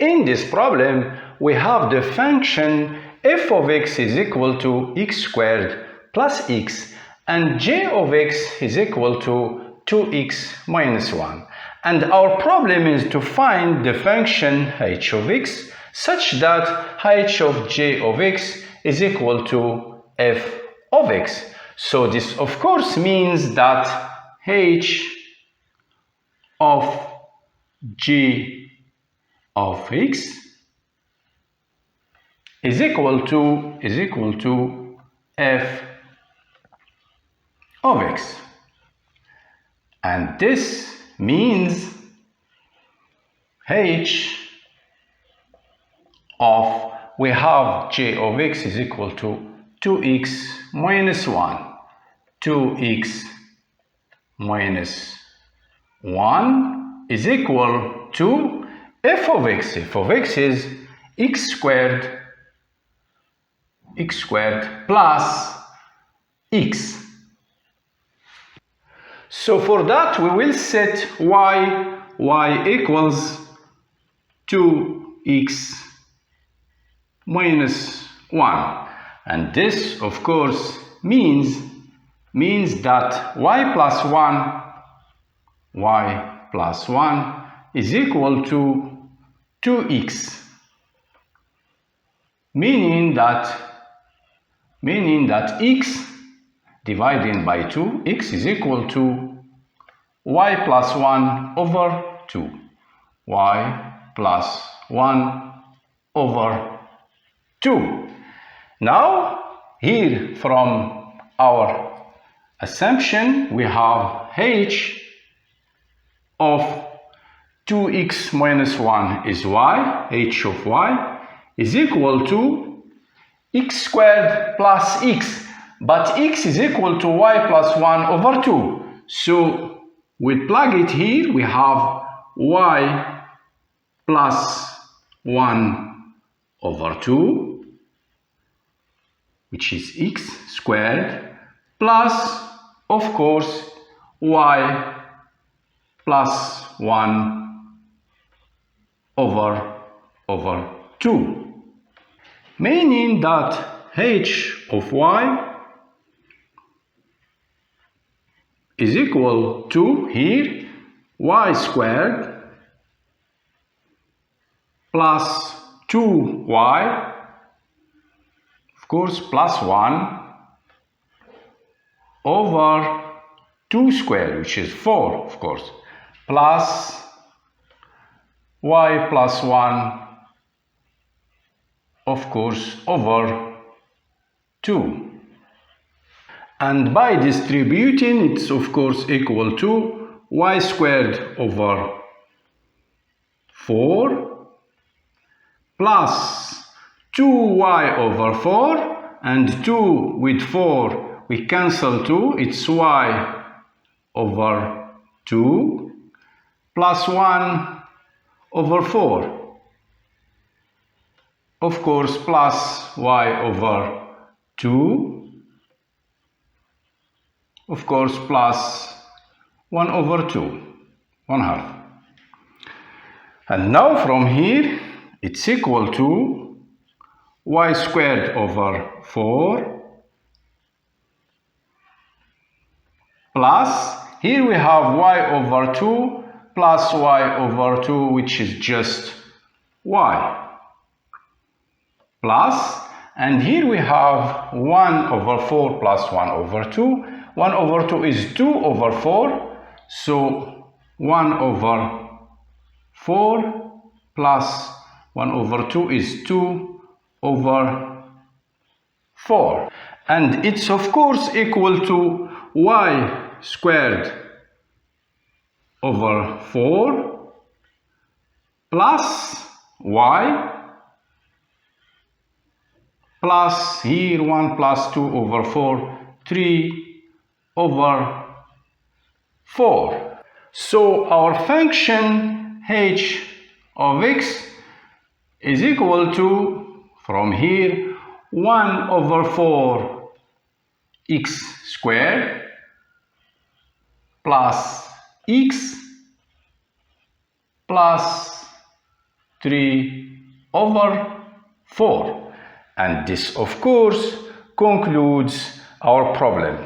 In this problem, we have the function f of x is equal to x squared plus x and g of x is equal to 2x minus 1. And our problem is to find the function h of x such that h of g of x is equal to f of x. So this of course means that h of g of x is equal to f of x. And this means h of, we have g of x is equal to 2x minus 1. 2x minus 1 is equal to f of x. F of x is x squared plus x. So for that we will set y equals 2x minus 1, and this of course means that y plus 1 is equal to 2x, meaning that x divided by 2, x is equal to y plus 1 over 2. Y plus 1 over 2. Now, here from our assumption, we have h of 2x minus 1 is y, h of y is equal to x squared plus x, but x is equal to y plus 1 over 2. So we plug it here, we have y plus 1 over 2, which is x squared, plus, of course, y plus 1 over 2, meaning that h of y is equal to, here, y squared plus 2y, of course, plus 1 over 2 squared, which is 4, of course, plus y plus 1, of course, over 2. And by distributing, it's of course equal to y squared over 4 plus 2y over 4, and 2 with 4 we cancel 2, it's y over 2 plus 1 over 4, of course, plus y over 2, of course, plus 1 over 2, 1/2. And now from here, it's equal to y squared over 4 plus, here we have y over 2 plus y over 2, which is just y, plus, and here we have 1 over 4 plus 1 over 2. 1 over 2 is 2 over 4, so 1 over 4 plus 1 over 2 is 2 over 4. And it's of course equal to y squared over 4 plus y plus here 1 plus 2 over 4, 3 over 4. So our function h of x is equal to, from here, 1 over 4 x squared plus x plus 3/4. And this, of course, concludes our problem.